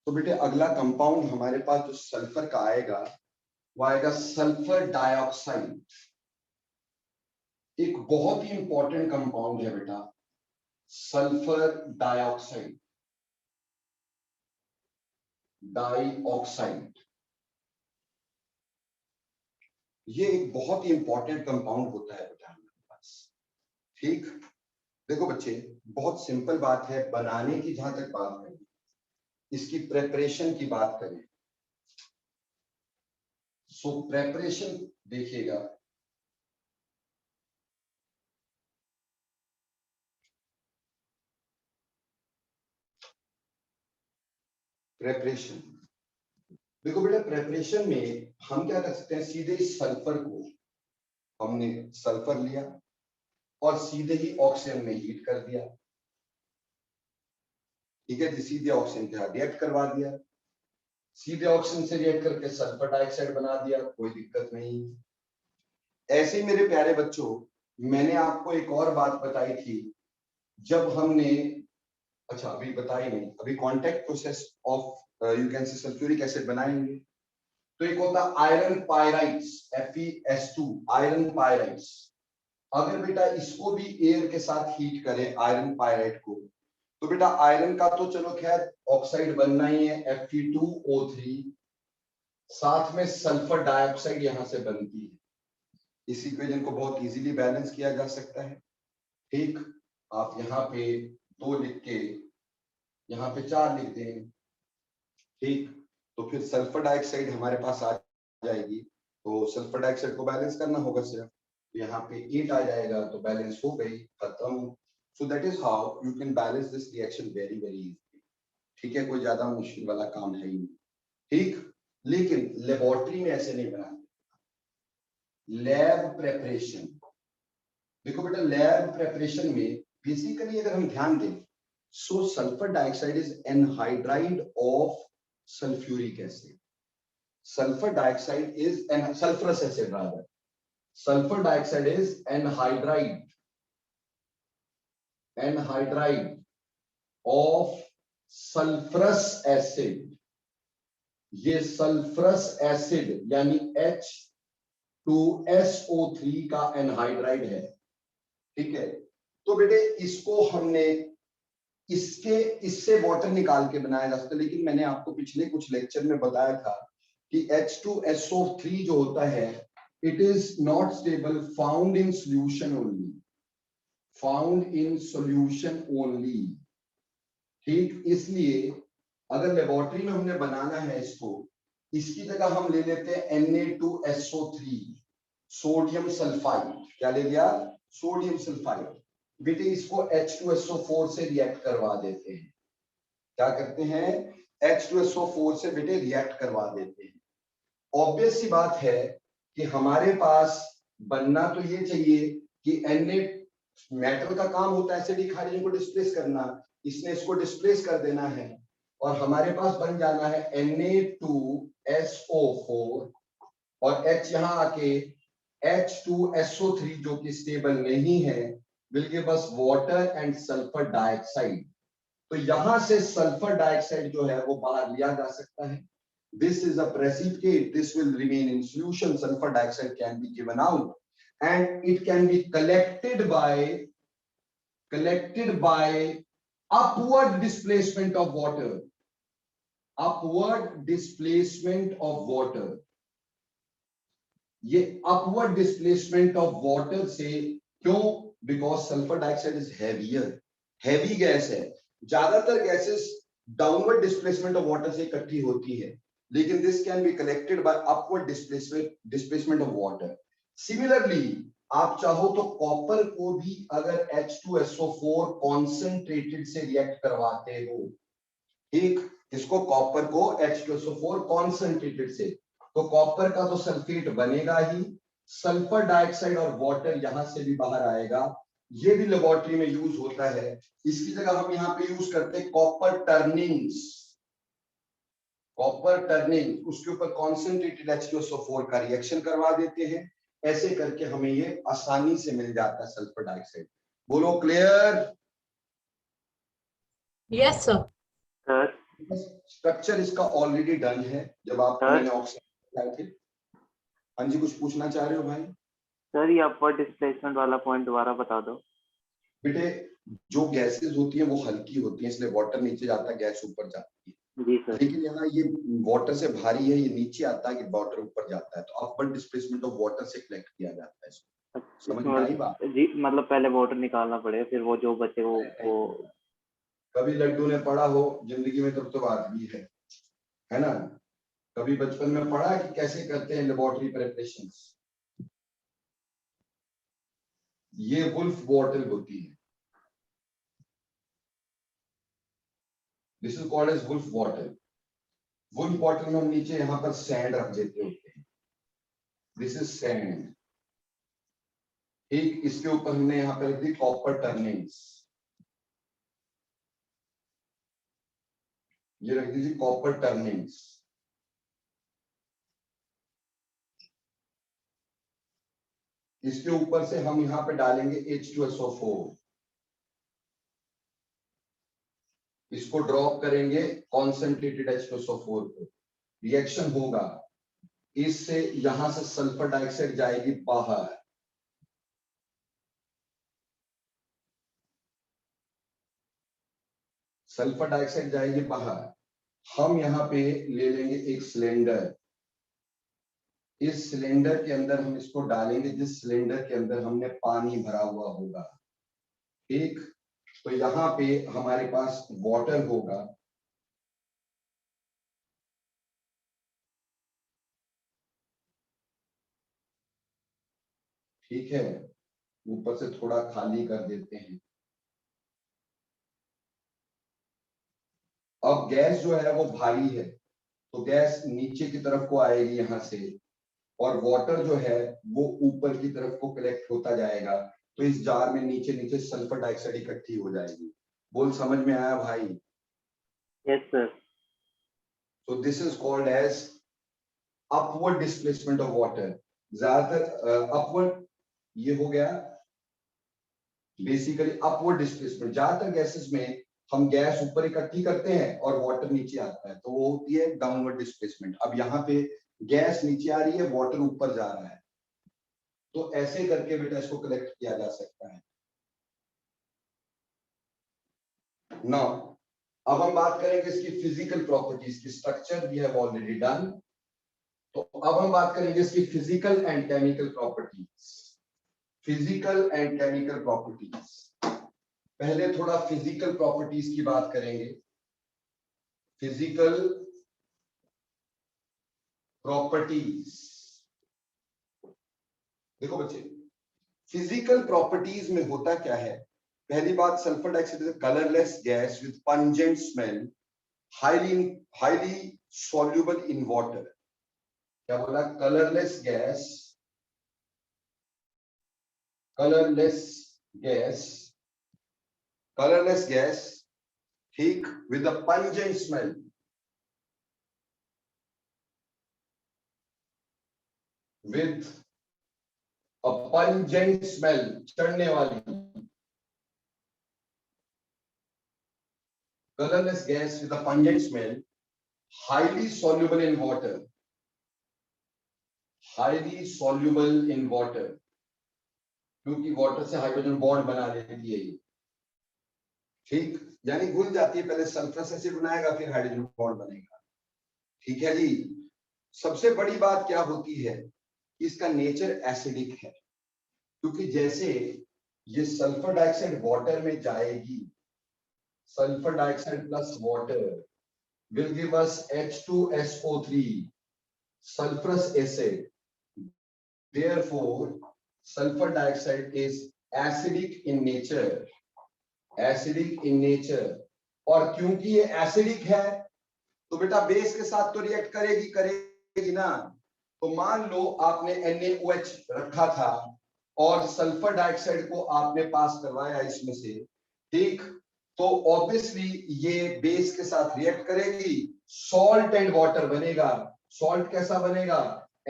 तो बेटे अगला कंपाउंड हमारे पास जो सल्फर का आएगा वो आएगा सल्फर डाइऑक्साइड। एक बहुत ही इंपॉर्टेंट कंपाउंड है बेटा सल्फर डाइऑक्साइड। डाइऑक्साइड ये एक बहुत ही इंपॉर्टेंट कंपाउंड होता है बेटा हमारे पास। ठीक, देखो बच्चे बहुत सिंपल बात है। बनाने की जहां तक बात करें, इसकी प्रेपरेशन की बात करें, सो प्रेपरेशन देखिएगा। प्रेपरेशन देखो बेटा, प्रेपरेशन में हम क्या कर सकते हैं, सीधे इस सल्फर को हमने सल्फर लिया और सीधे ही ऑक्सीजन में हीट कर दिया। ठीक है, सीधे ऑक्सीजन के साथ रिएक्ट करवा दिया, सीधे ऑक्सीजन से रिएक्ट करके सल्फर डाइऑक्साइड बना दिया, कोई दिक्कत नहीं। ऐसे मेरे प्यारे बच्चों, मैंने आपको एक और बात बताई थी जब हमने, अच्छा अभी बताई नहीं, अभी contact process of you can say sulphuric acid बनाएंगे। तो एक होता iron pyrites, FeS2 iron pyrites. अगर बेटा इसको भी एयर के साथ हीट करें आयरन पायराइट को, तो बेटा आयरन का तो चलो खैर ऑक्साइड बनना ही है Fe2O3, साथ में सल्फर डाइऑक्साइड यहां से बनती है। इस इक्वेशन को बहुत इजीली बैलेंस किया जा सकता है। ठीक, आप यहाँ पे 2 लिख के यहाँ पे 4 लिख दें। ठीक, तो फिर सल्फर डाइऑक्साइड हमारे पास आ जाएगी, तो सल्फर डाइऑक्साइड को बैलेंस करना होगा सिर्फ। तो यहाँ पे 8 आ जाएगा, तो बैलेंस हो गई, खत्म। So that is how you can balance this reaction very very easily. ठीक है, कोई ज्यादा मुश्किल वाला काम है ही नहीं। ठीक, लेकिन लेबोरेटरी में ऐसे नहीं बनाते। लैब प्रेपरेशन देखो बेटा, लैब प्रेपरेशन में बेसिकली अगर हम ध्यान दें, so sulphur dioxide is anhydride of sulphuric acid. sulfur dioxide is an sulfurous acid rather. Sulfur dioxide is anhydride of sulfurous acid. ये sulfurous acid यानी H2SO3 का एनहाइड्राइड है। ठीक है, तो बेटे इसको हमने इससे वाटर निकाल के बनाया जा सकता है, लेकिन मैंने आपको पिछले कुछ लेक्चर में बताया था कि H2SO3 जो होता है, it is not stable, found in solution only, found in solution only. ठीक, इसलिए अगर लेबोरेटरी में हमने बनाना है इसको, इसकी जगह हम ले लेते हैं Na2SO3, सोडियम सल्फाइड। क्या ले लिया? Sodium sulphide. बेटे इसको H2SO4 से रिएक्ट करवा देते हैं। क्या करते हैं? H2SO4 से बेटे रिएक्ट करवा देते हैं। ऑब्वियस सी बात है कि हमारे पास बनना तो ये चाहिए कि Na, मेटल का काम होता है एसिडिक हाइड्रोजन को डिस्प्लेस करना, इसने इसको डिस्प्लेस कर देना है और हमारे पास बन जाना है Na2SO4 और H यहां आके H2SO3 जो कि स्टेबल नहीं है, बल्कि बस वाटर एंड सल्फर डाइऑक्साइड। तो यहां से सल्फर डाइऑक्साइड जो है वो बाहर लिया जा सकता है। This is a precipitate, this will remain in solution. Sulfur dioxide can be given out and it can be collected by upward displacement of water. Upward displacement of water. ये upward displacement of water से क्यों? Because sulfur dioxide is heavier. Heavy gas है। ज्यादातर gases downward displacement of water से इकट्ठी होती है, लेकिन this can be collected by upward displacement of water. Similarly, आप चाहो तो कॉपर को भी अगर H2SO4 कॉन्सेंट्रेटेड से रिएक्ट करवाते हो, ठीक, इसको कॉपर को H2SO4 कॉन्सेंट्रेटेड से, तो कॉपर का तो सल्फेट बनेगा ही, सल्फर डाइऑक्साइड और वाटर यहां से भी बाहर आएगा। ये भी लेबोरेटरी में यूज होता है। इसकी जगह हम यहाँ पे यूज करते हैं कॉपर टर्निंग्स। कॉपर टर्निंग, उसके ऊपर कॉन्सेंट्रेटेड H2SO4 का रिएक्शन करवा देते हैं। ऐसे करके हमें ये आसानी से मिल जाता है सल्फर डाइऑक्साइड। बोलो क्लियर? Yes sir. स्ट्रक्चर इसका ऑलरेडी डन है जब आपको सर? मैंने ऑक्सीजन लाए थे। हाँ जी, कुछ पूछना चाह रहे हो भाई? सर ये अपवर्ड डिस्प्लेसमेंट वाला पॉइंट दोबारा बता दो। बेटे जो गैसेस होती है वो हल्की होती है, इसलिए वाटर नीचे जाता है, गैस ऊपर जाती है। जी सर। लेकिन यहाँ ये वाटर से भारी है, ये नीचे आता है कि वाटर ऊपर जाता है, तो अपवर्ड डिस्प्लेसमेंट ऑफ वाटर से कलेक्ट किया जाता है इसको। समझ में आई बात? जी मतलब पहले वाटर निकालना पड़ेगा, फिर वो जो बचे वो कभी लड्डू ने पढ़ा हो जिंदगी में तब तो बात भी है ना? कभी बचपन में पढ़ा कि कैसे करते हैं लेबोरेटरी प्रिपरेशंस। ये वुल्फ बॉटल होती है, this is called as Woulfe bottle. Woulfe bottle में हम नीचे यहाँ पर सैंड रख देते होते हैं, दिस इज सैंड। एक इसके ऊपर हमने यहाँ पर रख दी कॉपर टर्निंग्स, ये रख दीजिए कॉपर टर्निंग्स। इसके ऊपर से हम यहाँ पे डालेंगे H2SO4, इसको ड्रॉप करेंगे कॉन्सेंट्रेटेड H2SO4 को, रिएक्शन होगा, इससे यहां से सल्फर डाइऑक्साइड जाएगी बाहर, सल्फर डाइऑक्साइड जाएगी बाहर। हम यहाँ पे ले लेंगे एक सिलेंडर, इस सिलेंडर के अंदर हम इसको डालेंगे, जिस सिलेंडर के अंदर हमने पानी भरा हुआ होगा। ठीक, तो यहाँ पे हमारे पास वाटर होगा, ठीक है, ऊपर से थोड़ा खाली कर देते हैं। अब गैस जो है वो भारी है, तो गैस नीचे की तरफ को आएगी यहाँ से, और वाटर जो है वो ऊपर की तरफ को कलेक्ट होता जाएगा, तो इस जार में नीचे नीचे सल्फर डाइऑक्साइड इकट्ठी हो जाएगी। बोल समझ में आया भाई? Yes sir. तो this is called as upward displacement of water. ज्यादातर अपवर्ड ये हो गया बेसिकली अपवर्ड डिस्प्लेसमेंट। ज्यादातर गैसेस में हम गैस ऊपर इकट्ठी करते हैं और वाटर नीचे आता है, तो वो होती है डाउनवर्ड डिस्प्लेसमेंट। अब यहाँ पे गैस नीचे आ रही है, वाटर ऊपर जा रहा है, तो ऐसे करके बेटा इसको कलेक्ट किया जा सकता है। नाउ अब हम बात करेंगे इसकी फिजिकल प्रॉपर्टीज की। Structure we have already done, तो अब हम बात करेंगे इसकी physical and chemical properties. Physical and chemical properties, पहले थोड़ा फिजिकल प्रॉपर्टीज की बात करेंगे। फिजिकल प्रॉपर्टीज, देखो बच्चे, फिजिकल प्रॉपर्टीज में होता क्या है? पहली बात, sulphur dioxide is a colourless gas with pungent smell, highly soluble in water. क्या बोला? Colourless gas, colourless gas, colourless gas, ठीक, with a pungent smell, with a pungent smell, चढ़ने वाली। Colorless gas with a pungent smell, highly soluble in water, highly soluble in water, क्योंकि water से hydrogen bond बना लेती है ये, ठीक, यानी घुल जाती है, पहले सल्फरस एसिड बनाएगा फिर हाइड्रोजन बॉन्ड बनेगा। ठीक है जी। सबसे बड़ी बात क्या होती है, इसका नेचर एसिडिक है, क्योंकि जैसे ये सल्फर डाइऑक्साइड वाटर में जाएगी, sulphur dioxide plus water will give us H2SO3, sulfurous acid. Therefore, sulfur dioxide is acidic in nature, acidic in nature. और क्योंकि ये एसिडिक है तो बेटा बेस के साथ तो रिएक्ट करेगी ना। तो मान लो आपने NaOH रखा था और सल्फर डाइऑक्साइड को आपने पास करवाया इसमें से, ठीक, तो ऑब्वियसली ये बेस के साथ रिएक्ट करेगी, सॉल्ट एंड वाटर बनेगा। सॉल्ट कैसा बनेगा?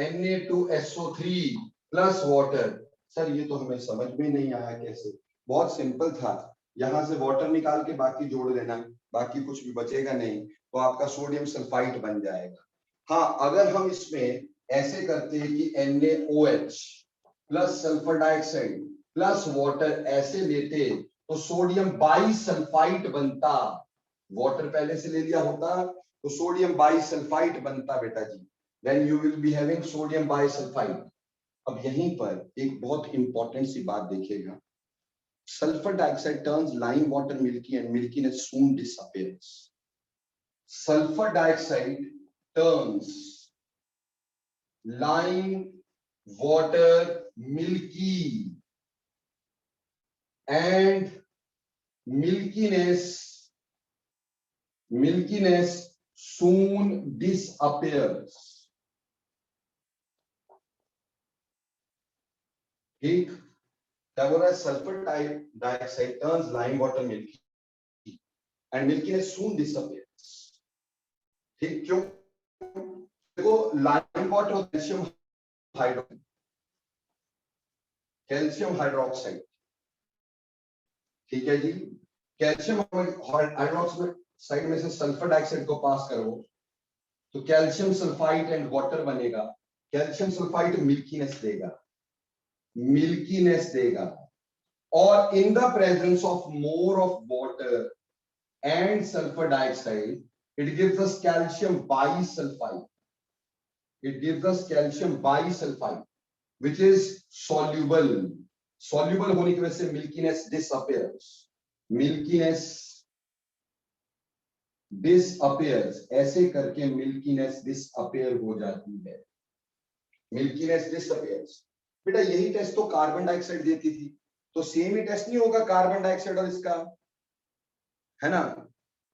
Na2SO3 plus water. सर ये तो हमें समझ में नहीं आया कैसे। बहुत सिंपल था, यहां से वाटर निकाल के बाकी जोड़ लेना, बाकी कुछ भी बचेगा नहीं, तो आपका सोडियम सल्फाइड बन जाएगा। हाँ, अगर हम इसमें ऐसे करते हैं कि NaOH plus sulphur dioxide plus water ऐसे लेते तो सोडियम बाइसल्फाइड बनता। वाटर पहले से ले लिया होता तो सोडियम बाइसल्फाइड बनता बेटा जी। Then you will be having sodium bisulphide. अब यहीं पर एक बहुत इंपॉर्टेंट सी बात देखिएगा, sulfur dioxide turns lime water milky and milkiness soon disappears. Sulfur dioxide turns lime water milky and milkiness soon disappears. ठीक, क्या बोल रहा है? Sulphur dioxide turns lime water milky and milkiness soon disappears. ठीक, क्यों? देखो लाइम वाटर और calcium hydroxide, ठीक है जी। कैल्शियम हाइड्रोक्साइड में से सल्फर डाइऑक्साइड को पास करो तो कैल्शियम सल्फाइड एंड वाटर बनेगा। कैल्शियम सल्फाइड मिल्कीनेस देगा और in the presence of more of water and sulphur dioxide it gives us calcium bisulphide. It gives us calcium bisulfite which is soluble होने की वजह से milkiness disappears। ऐसे करके milkiness disappear हो जाती है। milkiness disappears। बेटा यही टेस्ट तो कार्बन डाइऑक्साइड देती थी, तो सेम ही टेस्ट नहीं होगा कार्बन डाइऑक्साइड और इसका, है ना?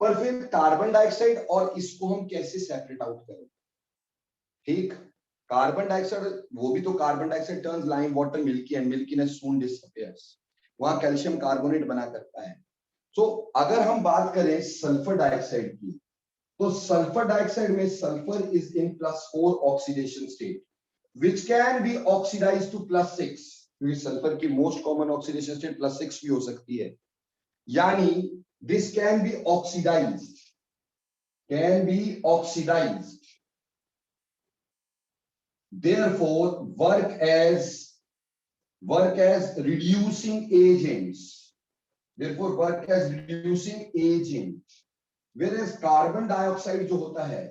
पर फिर कार्बन डाइऑक्साइड और इसको हम कैसे सेपरेट आउट करें? ठीक, कार्बन डाइऑक्साइड वो भी तो carbon dioxide turns lime water milky and milkiness soon disappears, वहां कैल्शियम कार्बोनेट बना करता है। तो अगर हम बात करें सल्फर डाइऑक्साइड की, तो सल्फर डाइऑक्साइड में sulphur is in +4 oxidation state which can be oxidised to +6, क्योंकि सल्फर की मोस्ट कॉमन ऑक्सीडेशन स्टेट +6 भी हो सकती है। यानी this can be oxidised, therefore work as reducing agents, whereas carbon dioxide जो होता है,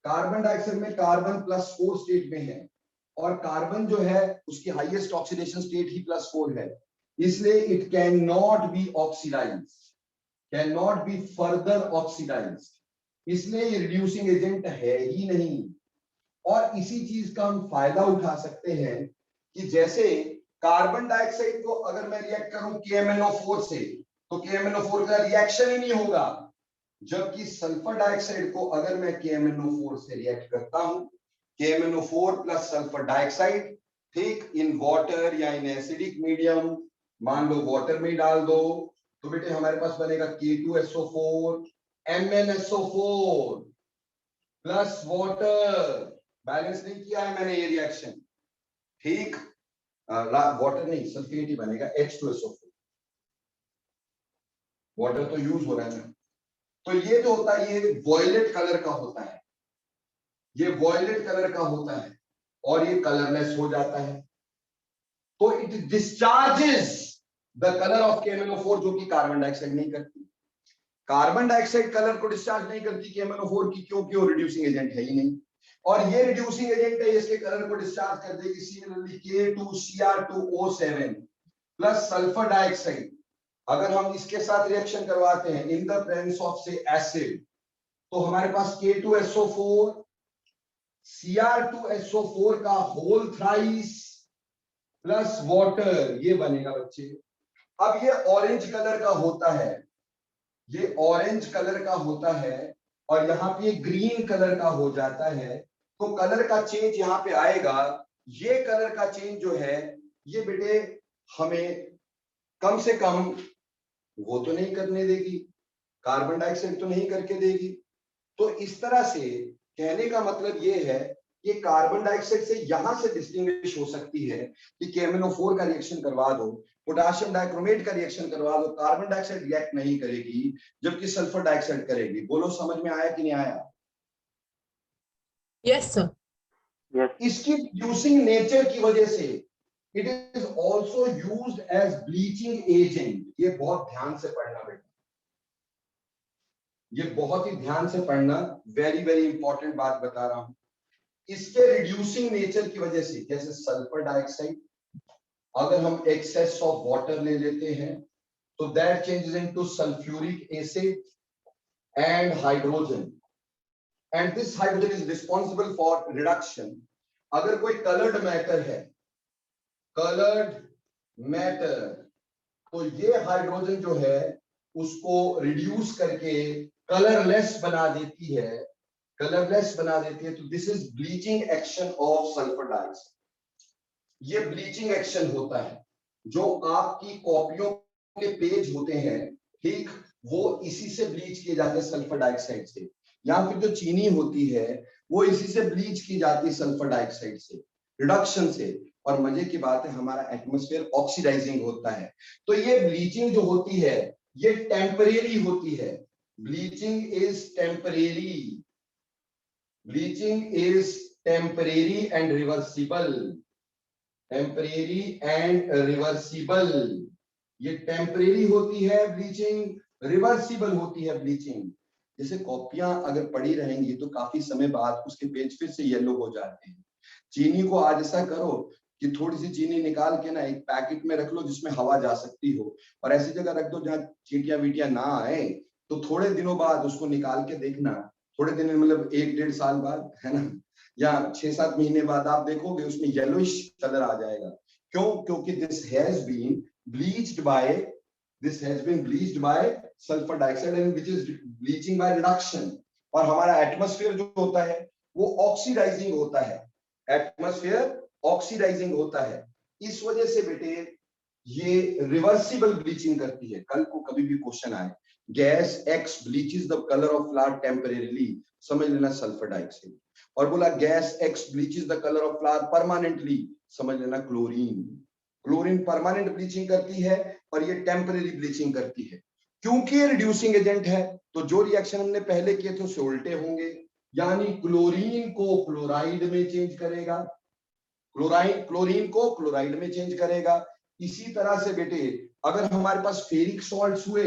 कार्बन डाइऑक्साइड में कार्बन +4 स्टेट में है और कार्बन जो है उसकी हाईएस्ट ऑक्सीडेशन स्टेट ही +4 है, इसलिए it can not be further oxidised, इसलिए ये रिड्यूसिंग एजेंट है ही नहीं। और इसी चीज का हम फायदा उठा सकते हैं कि जैसे कार्बन डाइऑक्साइड को अगर मैं रिएक्ट करूं KMnO4 से तो KMnO4 का रिएक्शन ही नहीं होगा, जबकि सल्फर डाइऑक्साइड को अगर मैं KMnO4 से रिएक्ट करता हूं, KMnO4 प्लस सल्फर डाइऑक्साइड, ठीक, इन वाटर या इन एसिडिक मीडियम, मान लो वाटर में डाल दो, तो बेटे हमारे पास बनेगा K2SO4 MnSO4 plus water. Balance नहीं किया है मैंने ये रिएक्शन, ठीक, वाटर नहीं सल्फेट ही बनेगा H2SO4, वाटर तो यूज हो रहा है ना। तो ये जो होता है ये वॉयलेट कलर का होता है, और ये कलरलेस हो जाता है, तो it discharges the colour of KMnO4 जो कि कार्बन डाइऑक्साइड नहीं करती। कार्बन डाइऑक्साइड कलर को डिस्चार्ज नहीं करती KMnO4 की, क्योंकि वो रिड्यूसिंग एजेंट है ही नहीं, और ये रिड्यूसिंग एजेंट है, इसके कलर को डिस्चार्ज कर देगी। Similarly K2Cr2O7 plus sulphur dioxide, अगर हम इसके साथ रिएक्शन करवाते हैं इन द प्रेजेंस ऑफ से एसिड, तो हमारे पास K2SO4 Cr2SO4 का होल थ्राइस प्लस वाटर, ये बनेगा बच्चे। अब ये ऑरेंज कलर का होता है, और यहाँ पे ग्रीन कलर का हो जाता है, तो कलर का चेंज यहाँ पे आएगा। ये कलर का चेंज जो है ये बेटे हमें कम से कम वो तो नहीं करने देगी, कार्बन डाइऑक्साइड तो नहीं करके देगी। तो इस तरह से कहने का मतलब ये है कि कार्बन डाइऑक्साइड से यहां से डिस्टिंग्विश हो सकती है कि KMnO4 का रिएक्शन करवा दो पोटाशियम डाइक्रोमेट का रिएक्शन करवा दो, कार्बन डाइऑक्साइड रिएक्ट नहीं करेगी जबकि सल्फर डाइऑक्साइड करेगी। बोलो समझ में आया कि नहीं आया? Yes sir. यस। इसकी रिड्यूसिंग नेचर की वजह से it is also used as bleaching agent. ये बहुत ध्यान से पढ़ना बेटा, ये बहुत ही ध्यान से पढ़ना, वेरी वेरी इंपॉर्टेंट बात बता रहा हूं। इसके रिड्यूसिंग नेचर की वजह से, जैसे सल्फर डाइऑक्साइड, अगर हम एक्सेस ऑफ वाटर ले लेते हैं तो that changes into sulphuric acid and hydrogen, and this hydrogen is responsible for reduction. अगर कोई कलर्ड मैटर है, कलर्ड मैटर, तो ये हाइड्रोजन जो है उसको रिड्यूस करके कलरलेस बना देती है, कलरलेस बना देती है। तो this is bleaching action of sulphur dioxide. ये ब्लीचिंग एक्शन होता है। जो आपकी कॉपियों के पेज होते हैं, ठीक, वो इसी से ब्लीच किए जाते हैं सल्फर डाइऑक्साइड से, या फिर जो चीनी होती है वो इसी से ब्लीच की जाती है सल्फर डाइऑक्साइड से, रिडक्शन से। और मजे की बात है, हमारा एटमॉस्फेयर ऑक्सीडाइजिंग होता है। तो ये ब्लीचिंग जो होती है ये टेम्परेरी होती है। Bleaching is temporary, bleaching is temporary and reversible, temporary and reversible. ये टेम्परेरी होती है ब्लीचिंग, रिवर्सिबल होती है ब्लीचिंग। जैसे कॉपियां अगर पड़ी रहेंगी तो काफी समय बाद उसके पेज फिर से येलो हो जाते हैं। चीनी को आज ऐसा करो कि थोड़ी सी चीनी निकाल के ना एक पैकेट में रख लो जिसमें हवा जा सकती हो, और ऐसी जगह रख दो जहाँ चींटियां वीटियां ना आए, तो थोड़े दिनों बाद उसको निकाल के देखना, थोड़े दिन मतलब 1-1.5 साल बाद, है ना, या 6-7 महीने बाद आप देखोगे उसमें येलोइश कलर आ जाएगा। क्यों? क्योंकि this has been bleached by, this has been bleached by sulphur dioxide and which is bleaching by reduction. और हमारा एटमॉस्फेयर जो होता है वो ऑक्सीडाइजिंग होता है, एटमॉस्फेयर ऑक्सीडाइजिंग होता है। इस वजह से बेटे ये रिवर्सिबल ब्लीचिंग करती है। कल को कभी भी क्वेश्चन आए, gas x bleaches the colour of flower temporarily, समझ लेना सल्फर डाइऑक्साइड। और बोला gas x bleaches the colour of flower permanently, समझ लेना क्लोरीन। क्लोरीन परमानेंट ब्लीचिंग करती है और ये टेम्परेरी ब्लीचिंग करती है। क्योंकि ये रिड्यूसिंग एजेंट है तो जो रिएक्शन हमने पहले किए थे उससे उल्टे होंगे, यानी क्लोरीन को क्लोराइड में चेंज करेगा, क्लोरीन को क्लोराइड में चेंज करेगा। इसी तरह से बेटे अगर हमारे पास फेरिक सॉल्ट्स हुए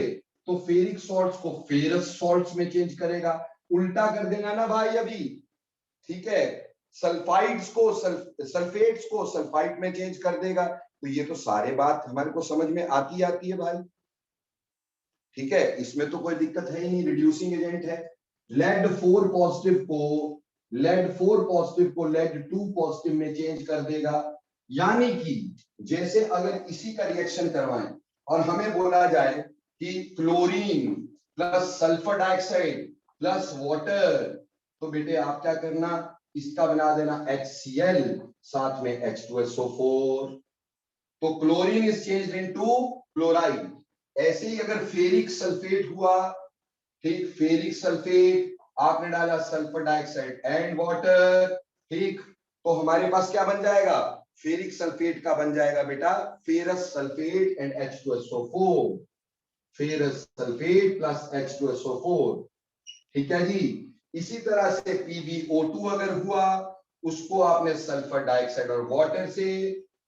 तो फेरिक सॉल्ट्स को फेरस सॉल्ट्स में चेंज करेगा। उल्टा कर देना ना भाई अभी, ठीक है, सल्फाइड्स को सल्फेट्स को सल्फाइड में चेंज कर देगा। तो ये तो सारे बात हमारे को समझ में आती है भाई, ठीक है, इसमें तो कोई दिक्कत है ही नहीं, रिड्यूसिंग एजेंट है। लेड 4 पॉजिटिव को लेड 2 पॉजिटिव में चेंज कर देगा। यानी कि जैसे अगर इसी का रिएक्शन करवाएं और हमें बोला जाए कि chlorine plus sulphur dioxide plus water, तो बेटे आप क्या करना, इसका बना देना HCl, साथ में H2SO4। तो chlorine is changed into chloride. ऐसे ही अगर फेरिक सल्फेट हुआ, ठीक, फेरिक सल्फेट आपने डाला सल्फर डाइऑक्साइड एंड वाटर, ठीक, तो हमारे पास क्या बन जाएगा, फेरिक सल्फेट का बन जाएगा बेटा ferrous sulphate and H2SO4, ferrous sulphate plus H2SO4, ठीक है जी। इसी तरह से PbO2 अगर हुआ, उसको आपने सल्फर डाइऑक्साइड और वाटर से,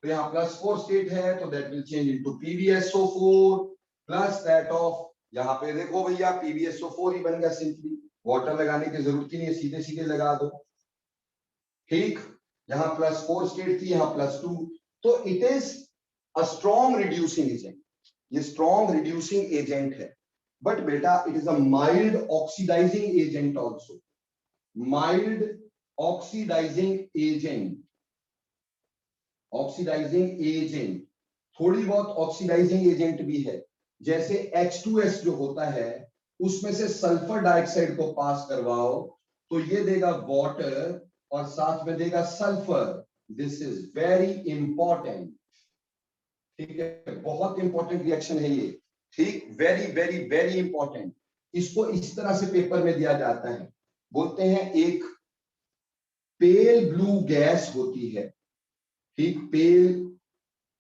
तो यहाँ +4 स्टेट है तो that will change into PbSO4 plus that of, यहाँ पे देखो भैया PbSO4 ही बन गया सिंपली, वाटर लगाने की जरूरत ही नहीं है, सीधे सीधे लगा दो, ठीक। यहाँ +4 स्टेट थी, यहाँ +2, तो it is a strong reducing agent, ये स्ट्रॉन्ग रिड्यूसिंग एजेंट है। बट बेटा it is a mild oxidising agent also, mild oxidising agent, oxidising agent, थोड़ी बहुत ऑक्सीडाइजिंग एजेंट भी है। जैसे H2S जो होता है उसमें से सल्फर डाइऑक्साइड को पास करवाओ तो ये देगा वाटर और साथ में देगा sulphur. This is very important, ठीक है, बहुत इंपॉर्टेंट रिएक्शन है ये, ठीक, वेरी वेरी वेरी इंपॉर्टेंट। इसको इस तरह से पेपर में दिया जाता है, बोलते हैं एक पेल ब्लू गैस होती है, ठीक, पेल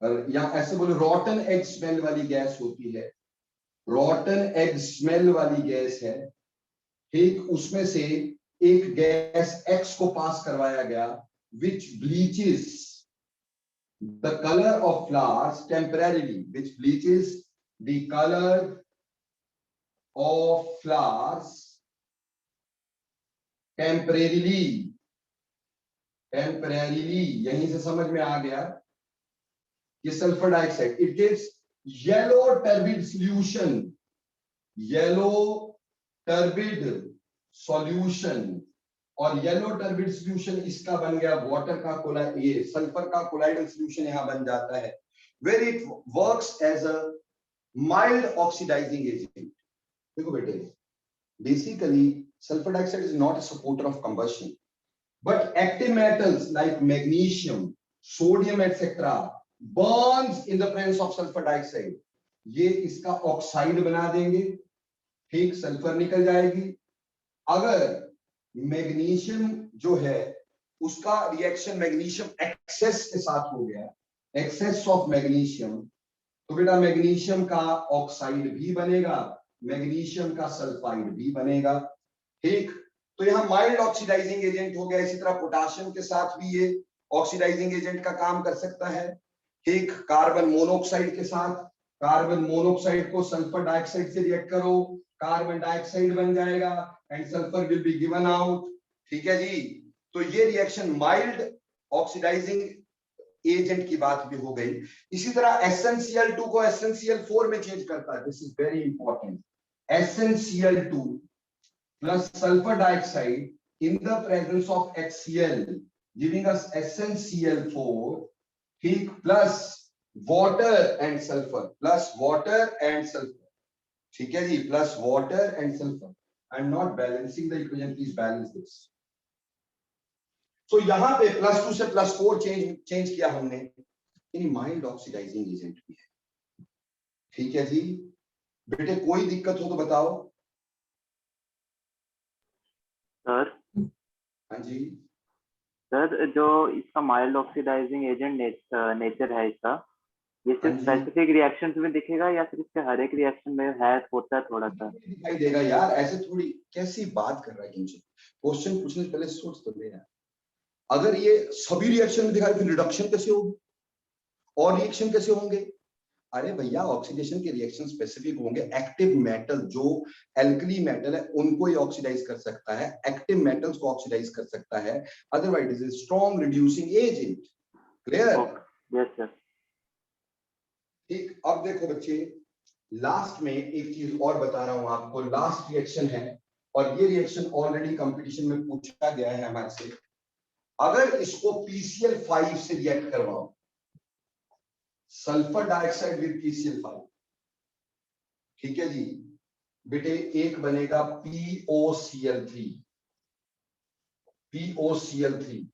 या ऐसे बोलो रॉटन एग स्मेल वाली गैस होती है, रॉटन एग स्मेल वाली गैस है, ठीक, उसमें से एक गैस एक्स को पास करवाया गया which bleaches the colour of flowers temporarily, which bleaches the colour of flowers temporarily, temporarily यहीं से समझ में आ गया कि sulphur dioxide it gives yellow turbid solution, yellow turbid solution, और येलो टर्बिड सॉल्यूशन इसका बन गया वाटर का कोलाइड, ये सल्फर का कोलाइडल सॉल्यूशन यहां बन जाता है, where it works as a mild oxidising agent. देखो बेटे, basically sulfur dioxide is not a supporter of combustion, but active metals like magnesium, sodium etc burns in the presence of sulfur dioxide, ये इसका oxide बना देंगे, ठीक, sulphur निकल जाएगी। अगर मैग्नीशियम जो है उसका रिएक्शन मैग्नीशियम एक्सेस के साथ हो गया, एक्सेस ऑफ मैग्नीशियम, तो बेटा मैग्नीशियम का ऑक्साइड भी बनेगा, मैग्नीशियम का सल्फाइड भी बनेगा, ठीक। तो यहां माइल्ड ऑक्सीडाइजिंग एजेंट हो गया। इसी तरह पोटाशियम के साथ भी ये ऑक्सीडाइजिंग एजेंट का काम कर सकता है, ठीक। कार्बन मोनोऑक्साइड के साथ, कार्बन मोनोऑक्साइड को सल्फर डाइऑक्साइड से रिएक्ट करो, कार्बन डाइऑक्साइड बन जाएगा and sulphur will be given out, ठीक है जी। तो ये रिएक्शन माइल्ड ऑक्सीडाइजिंग एजेंट की बात भी हो गई। इसी तरह SnCl2 को SnCl4 में चेंज करता है, this is very important. SnCl2 plus sulfur dioxide in the presence of HCl giving us SnCl4, ठीक, plus water and sulfur, plus water and sulfur, ठीक है जी, plus water and sulfur। I am not balancing the equation, please balance this। so यहां पे +2 से +4 change किया हमने, यानी mild oxidising agent भी है, ठीक है जी। बेटे कोई दिक्कत हो तो बताओ। सर हाँ जी सर, जो इसका माइल्ड ऑक्सीडाइजिंग एजेंट नेचर है इसका, ये हाँ सिर्फ जी, स्पेसिफिक रिएक्शंस में दिखेगा या फिर इसके हर एक रिएक्शन में है, होता है थोड़ा सा? दिखाई देगा यार, ऐसे थोड़ी, कैसी बात कर रहा है तुमसे, क्वेश्चन पूछने से पहले सोच तो ले यार। अगर ये सभी रिएक्शन में दिखाई फिर रिडक्शन कैसे होगी और रिएक्शन कैसे होंगे? अरे भैया ऑक्सीडेशन के रिएक्शन स्पेसिफिक होंगे, एक्टिव मेटल जो एल्कली मेटल है उनको ये ऑक्सीडाइज कर सकता है, एक्टिव मेटल्स को ऑक्सीडाइज कर सकता है, otherwise it is strong reducing agent. Clear? Yes sir. ठीक, अब देखो बच्चे, लास्ट में एक चीज और बता रहा हूं आपको, लास्ट रिएक्शन है और ये रिएक्शन ऑलरेडी कंपटीशन में पूछा गया है हमारे से। अगर इसको PCl5 से रिएक्ट करवाओ, सल्फर डाइऑक्साइड विद PCl5, ठीक है जी बेटे, एक बनेगा POCl3, POCl3,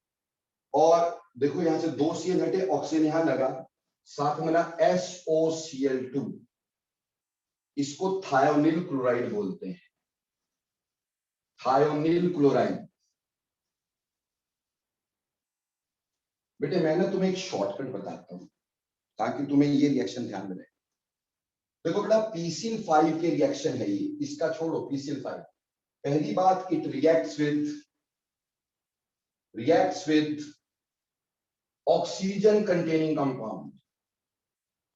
और देखो यहां से 2 Cl हटे, ऑक्सीजन यहां लगा, साथ में ना SOCl2, इसको थायोनिल क्लोराइड बोलते हैं, थायोनिल क्लोराइड। बेटे मैंने तुम्हें एक शॉर्टकट बताता हूं ताकि तुम्हें ये रिएक्शन ध्यान में रहे। देखो बेटा PCl5 के रिएक्शन है ये, इसका छोड़ो PCl5। पहली बात, it reacts with oxygen containing compound,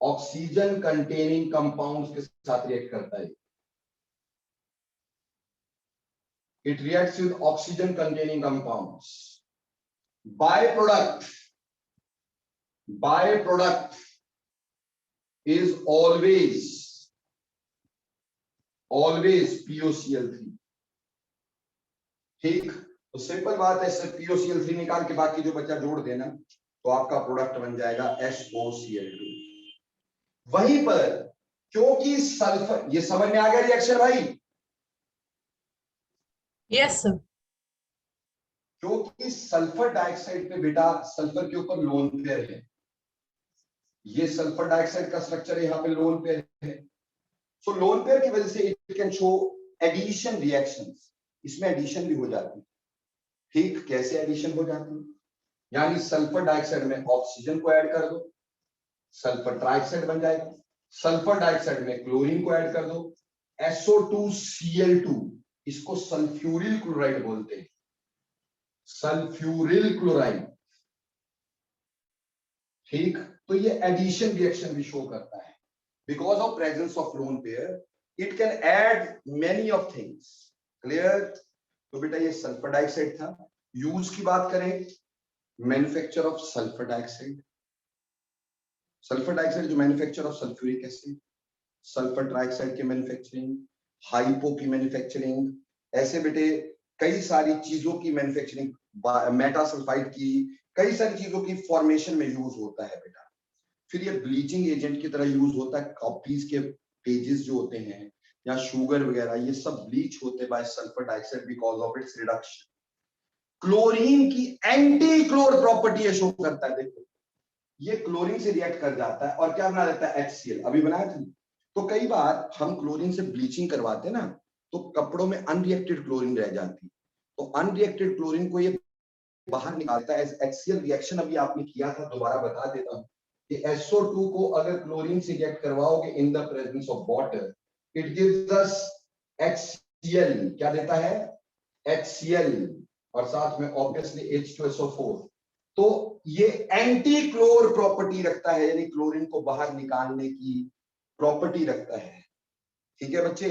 oxygen containing compounds के साथ रिएक्ट करता है। It reacts with oxygen containing compounds. By product is always POCl3, ठीक। तो सिंपल बात है, सिर्फ POCl3 निकाल के बाकी जो बच्चा जोड़ देना तो आपका प्रोडक्ट बन जाएगा SOCl2। वहीं पर क्योंकि सल्फर, ये समझ में आ गया रिएक्शन भाई? Yes sir. क्योंकि सल्फर डाइऑक्साइड पे बेटा सल्फर के ऊपर लोन पेयर है, ये सल्फर डाइऑक्साइड का स्ट्रक्चर यहाँ पे लोन पेयर है, सो लोन पेयर की वजह से it can show addition reactions, इसमें एडिशन भी हो जाती है, ठीक। कैसे एडिशन हो जाती है? यानी सल्फर डाइऑक्साइड में ऑक्सीजन को ऐड कर दो, सल्फर ट्राइऑक्साइड बन जाएगा। सल्फर डाइऑक्साइड में क्लोरीन को ऐड कर दो, SO2Cl2, इसको सल्फ्यूरिल क्लोराइड बोलते हैं, सल्फ्यूरिल क्लोराइड। ठीक, तो ये एडिशन रिएक्शन भी शो करता है। Because of presence of lone pair it can add many of things. Clear? तो बेटा ये सल्फर डाइऑक्साइड था। यूज की बात करें, manufacture of sulphur dioxide, sulphur dioxide जो manufacture of sulphuric acid, sulphur trioxide की मैन्युफैक्चरिंग, हाइपो की मैन्युफैक्चरिंग, ऐसे बेटे कई सारी चीजों की मैन्युफैक्चरिंग, मेटासल्फाइड की, कई सारी चीजों की फॉर्मेशन में यूज होता है बेटा। फिर ये ब्लीचिंग एजेंट की तरह यूज होता है। कॉफीज के पेजेस जो होते हैं या शुगर वगैरह, ये सब ब्लीच होते हैं by sulphur dioxide because of its reduction. Chlorine की एंटी क्लोर प्रॉपर्टी ये शो करता है। देखो ये क्लोरीन से रिएक्ट कर जाता है और क्या बना देता है, HCl। अभी बनाया था। तो कई बार हम क्लोरीन से ब्लीचिंग करवाते हैं ना, तो कपड़ों में अनरिएक्टेड क्लोरीन रह जाती, तो अनरिएक्टेड क्लोरीन को ये बाहर निकालता है एज HCl रिएक्शन। अभी आपने किया था, दोबारा बता देता हूं कि SO2 को अगर क्लोरीन से रिएक्ट करवाओगे in the presence of water, it gives us HCl। क्या देता है, HCl, और साथ में ऑब्वियसली H2SO4। तो ये एंटी क्लोर प्रॉपर्टी रखता है, यानी क्लोरीन को बाहर निकालने की प्रॉपर्टी रखता है। ठीक है बच्चे,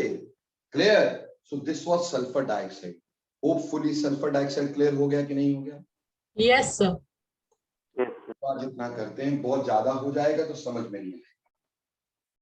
clear? So this was sulphur dioxide. Hopefully sulphur dioxide clear हो गया कि नहीं हो गया? Yes sir. yes, sir. जितना करते हैं बहुत ज्यादा हो जाएगा तो समझ में नहीं आएगा।